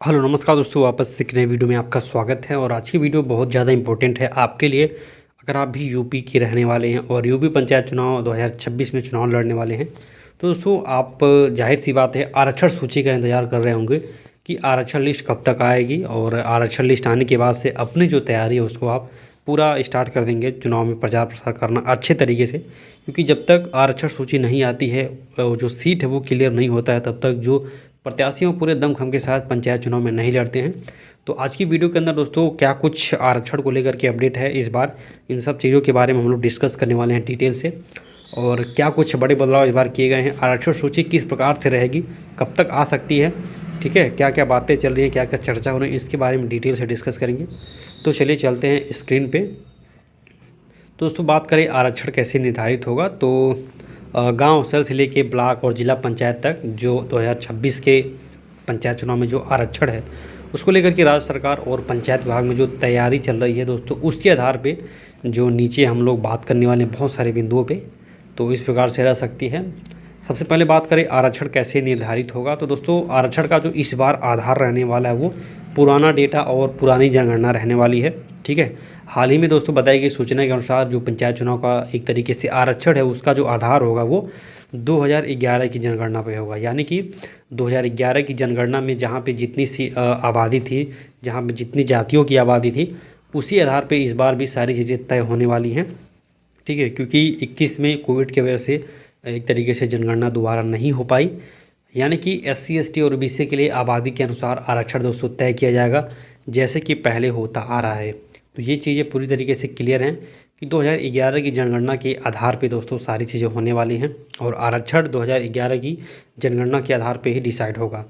Hello नमस्कार दोस्तों, वापस से एक नए वीडियो में आपका स्वागत है। और आज की वीडियो बहुत ज़्यादा इंपॉर्टेंट है आपके लिए। अगर आप भी यूपी के रहने वाले हैं और यूपी पंचायत चुनाव 2026 में चुनाव लड़ने वाले हैं तो दोस्तों आप जाहिर सी बात है आरक्षण सूची का इंतज़ार कर रहे होंगे कि आरक्षण लिस्ट कब तक आएगी। और आरक्षण लिस्ट आने के बाद से अपनी जो तैयारी है उसको आप पूरा स्टार्ट कर देंगे चुनाव में प्रचार प्रसार करना अच्छे तरीके से, क्योंकि जब तक आरक्षण सूची नहीं आती है, जो सीट है वो क्लियर नहीं होता है, तब तक जो प्रत्याशी वो पूरे दमखम के साथ पंचायत चुनाव में नहीं लड़ते हैं। तो आज की वीडियो के अंदर दोस्तों क्या कुछ आरक्षण को लेकर के अपडेट है इस बार, इन सब चीज़ों के बारे में हम लोग डिस्कस करने वाले हैं डिटेल से। और क्या कुछ बड़े बदलाव इस बार किए गए हैं, आरक्षण सूची किस प्रकार से रहेगी, कब तक आ सकती है, ठीक है, क्या क्या बातें चल रही हैं, क्या क्या चर्चा हो रही है, इसके बारे में डिटेल से डिस्कस करेंगे। तो चलिए चलते हैं स्क्रीन पे। तो दोस्तों बात करें आरक्षण कैसे निर्धारित होगा, तो गांव स्तर से लेके ब्लॉक और ज़िला पंचायत तक जो 2026 के पंचायत चुनाव में जो आरक्षण है उसको लेकर के राज्य सरकार और पंचायत विभाग में जो तैयारी चल रही है दोस्तों, उसके आधार पे जो नीचे हम लोग बात करने वाले हैं बहुत सारे बिंदुओं पे, तो इस प्रकार से रह सकती है। सबसे पहले बात करें आरक्षण कैसे निर्धारित होगा, तो दोस्तों आरक्षण का जो इस बार आधार रहने वाला है वो पुराना डेटा और पुरानी जनगणना रहने वाली है, ठीक है। हाल ही में दोस्तों बताई गई सूचना के अनुसार जो पंचायत चुनाव का एक तरीके से आरक्षण है उसका जो आधार होगा वो 2011 की जनगणना पे होगा। यानी कि 2011 की जनगणना में जहाँ पे जितनी सी आबादी थी, जहाँ पे जितनी जातियों की आबादी थी, उसी आधार पे इस बार भी सारी चीज़ें तय होने वाली हैं, ठीक है। क्योंकि 21 में कोविड की वजह से एक तरीके से जनगणना दोबारा नहीं हो पाई। यानी कि SC ST और OBC के लिए आबादी के अनुसार आरक्षण दोस्तों तय किया जाएगा जैसे कि पहले होता आ रहा है। तो ये चीज़ें पूरी तरीके से क्लियर हैं कि 2011 की जनगणना के आधार पे दोस्तों सारी चीज़ें होने वाली हैं और आरक्षण 2011 की जनगणना के आधार पे ही डिसाइड होगा।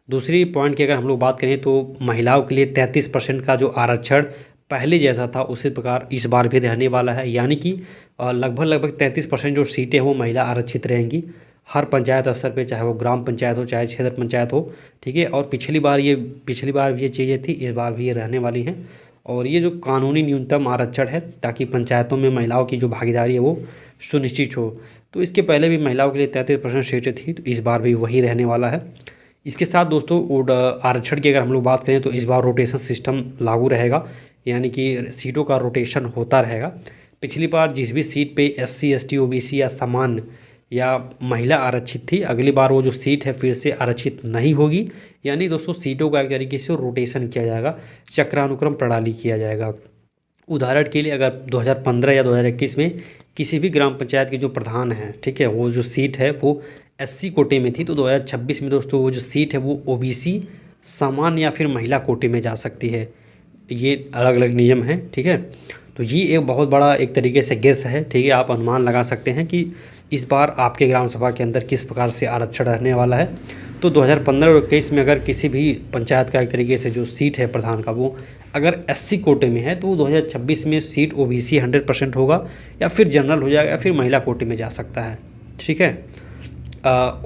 दूसरी पॉइंट की अगर हम लोग बात करें तो महिलाओं के लिए 33% का जो आरक्षण पहले जैसा था उसी प्रकार इस बार भी रहने वाला है। यानी कि लगभग 33% जो सीटें वो महिला आरक्षित रहेंगी हर पंचायत स्तर पे, चाहे वो ग्राम पंचायत हो चाहे क्षेत्र पंचायत हो, ठीक है। और पिछली बार भी ये चीज़ें थी, इस बार भी ये रहने वाली हैं। और ये जो कानूनी न्यूनतम आरक्षण है ताकि पंचायतों में महिलाओं की जो भागीदारी है वो सुनिश्चित हो, तो इसके पहले भी महिलाओं के लिए 33% सीटें थी, तो इस बार भी वही रहने वाला है। इसके साथ दोस्तों आरक्षण की अगर हम लोग बात करें तो इस बार रोटेशन सिस्टम लागू रहेगा, यानी कि सीटों का रोटेशन होता रहेगा। पिछली बार जिस भी सीट पे SC ST OBC या सामान्य या महिला आरक्षित थी, अगली बार वो जो सीट है फिर से आरक्षित नहीं होगी। यानी दोस्तों सीटों का एक तरीके से रोटेशन किया जाएगा, चक्रानुक्रम प्रणाली किया जाएगा। उदाहरण के लिए अगर 2015 या 2021 में किसी भी ग्राम पंचायत के जो प्रधान हैं, ठीक है, वो जो सीट है वो SC कोटे में थी, तो 2026 में दोस्तों वो जो सीट है वो OBC सामान्य या फिर महिला कोटे में जा सकती है। ये अलग अलग नियम हैं, ठीक है। तो ये एक बहुत बड़ा एक तरीके से गेस है, ठीक है। आप अनुमान लगा सकते हैं कि इस बार आपके ग्राम सभा के अंदर किस प्रकार से आरक्षण रहने वाला है। तो 2015 और 21 में अगर किसी भी पंचायत का एक तरीके से जो सीट है प्रधान का वो अगर SC कोटे में है, तो वो 2026 में सीट OBC 100% होगा या फिर जनरल हो जाएगा या फिर महिला कोटे में जा सकता है, ठीक है।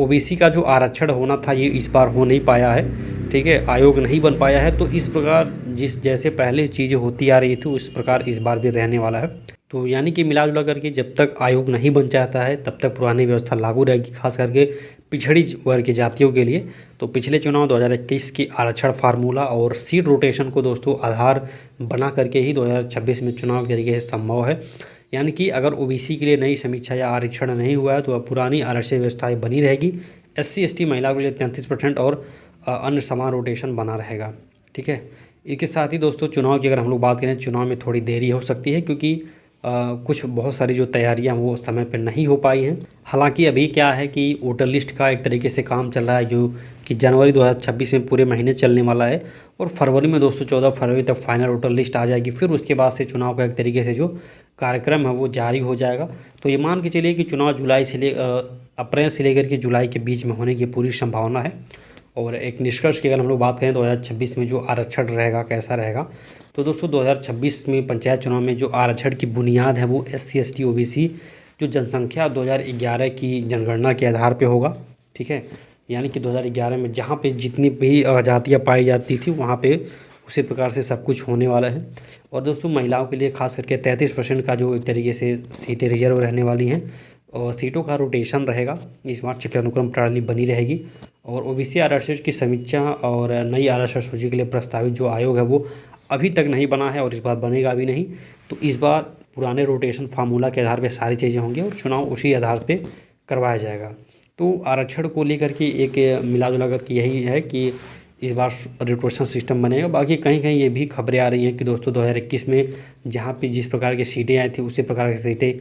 OBC का जो आरक्षण होना था ये इस बार हो नहीं पाया है, ठीक है, आयोग नहीं बन पाया है। तो इस प्रकार जैसे पहले चीज़ें होती आ रही थी उस प्रकार इस बार भी रहने वाला है। तो यानी कि मिला जुला करके जब तक आयोग नहीं बन जाता है तब तक पुरानी व्यवस्था लागू रहेगी, खास करके पिछड़ी वर्ग की जातियों के लिए। तो पिछले चुनाव 2021 की आरक्षण फार्मूला और सीट रोटेशन को दोस्तों आधार बना करके ही 2026 में चुनाव के तरीके से संभव है। यानी कि अगर OBC के लिए नई समीक्षा या आरक्षण नहीं हुआ है तो अब पुरानी आरक्षण व्यवस्थाएँ बनी रहेगी। SC ST महिलाओं के लिए 33% और अन्य समान रोटेशन बना रहेगा, ठीक है। इसके साथ ही दोस्तों चुनाव की अगर हम लोग बात करें, चुनाव में थोड़ी देरी हो सकती है क्योंकि कुछ बहुत सारी जो तैयारियां वो समय पर नहीं हो पाई हैं। हालांकि अभी क्या है कि वोटर लिस्ट का एक तरीके से काम चल रहा है जो कि जनवरी 2026 में पूरे महीने चलने वाला है और फरवरी में दोस्तों 14 फरवरी तक फाइनल वोटर लिस्ट आ जाएगी। फिर उसके बाद से चुनाव का एक तरीके से जो कार्यक्रम है वो जारी हो जाएगा। तो ये मान के चलिए कि चुनाव अप्रैल से लेकर के जुलाई के बीच में होने की पूरी संभावना है। और एक निष्कर्ष की अगर हम लोग बात करें 2026 में जो आरक्षण रहेगा कैसा रहेगा, तो दोस्तों 2026 में पंचायत चुनाव में जो आरक्षण की बुनियाद है वो SC ST OBC जो जनसंख्या 2011 की जनगणना के आधार पे होगा, ठीक है। यानी कि 2011 में जहाँ पे जितनी भी जातियाँ पाई जाती थी वहाँ पे उसी प्रकार से सब कुछ होने वाला है। और दोस्तों महिलाओं के लिए खास करके 33% का जो एक तरीके से सीटें रिजर्व रहने वाली हैं और सीटों का रोटेशन रहेगा। इस बार चक्रानुक्रम प्रणाली बनी रहेगी और ओबीसी आरक्षण की समीक्षा और नई आरक्षण सूची के लिए प्रस्तावित जो आयोग है वो अभी तक नहीं बना है और इस बार बनेगा भी नहीं। तो इस बार पुराने रोटेशन फार्मूला के आधार पे सारी चीज़ें होंगी और चुनाव उसी आधार पे करवाया जाएगा। तो आरक्षण को लेकर के एक मिला जुला कर यही है कि इस बार रोटेशन सिस्टम बनेगा। बाकी कहीं कहीं ये भी खबरें आ रही हैं कि दोस्तों 2021 में जहाँ पे जिस प्रकार की सीटें आई थी उसी प्रकार की सीटें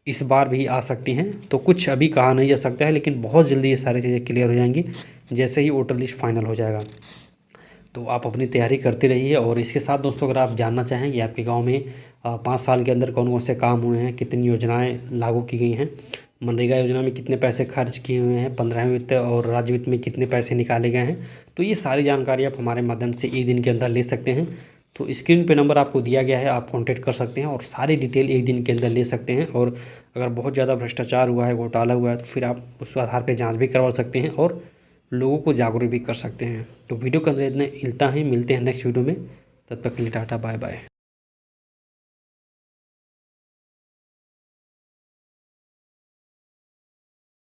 इस बार भी आ सकती हैं। तो कुछ अभी कहा नहीं जा सकता है, लेकिन बहुत जल्दी ये सारी चीज़ें क्लियर हो जाएंगी जैसे ही वोटर लिस्ट फाइनल हो जाएगा। तो आप अपनी तैयारी करते रहिए। और इसके साथ दोस्तों अगर आप जानना चाहें कि आपके गांव में 5 साल के अंदर कौन कौन से काम हुए हैं, कितनी योजनाएं लागू की गई हैं, मनरेगा योजना में कितने पैसे खर्च किए हुए हैं, 15वें वित्त और राज्य वित्त में कितने पैसे निकाले गए हैं, तो ये सारी जानकारी आप हमारे माध्यम से एक दिन के अंदर ले सकते हैं। तो स्क्रीन पे नंबर आपको दिया गया है, आप कॉन्टैक्ट कर सकते हैं और सारी डिटेल एक दिन के अंदर ले सकते हैं। और अगर बहुत ज़्यादा भ्रष्टाचार हुआ है, घोटाला हुआ है, तो फिर आप उस आधार पर जाँच भी करवा सकते हैं और लोगों को जागरूक भी कर सकते हैं। तो वीडियो के अंदर इतने मिलता है, मिलते हैं नेक्स्ट वीडियो में। तब तक के लिए टाटा बाय बाय।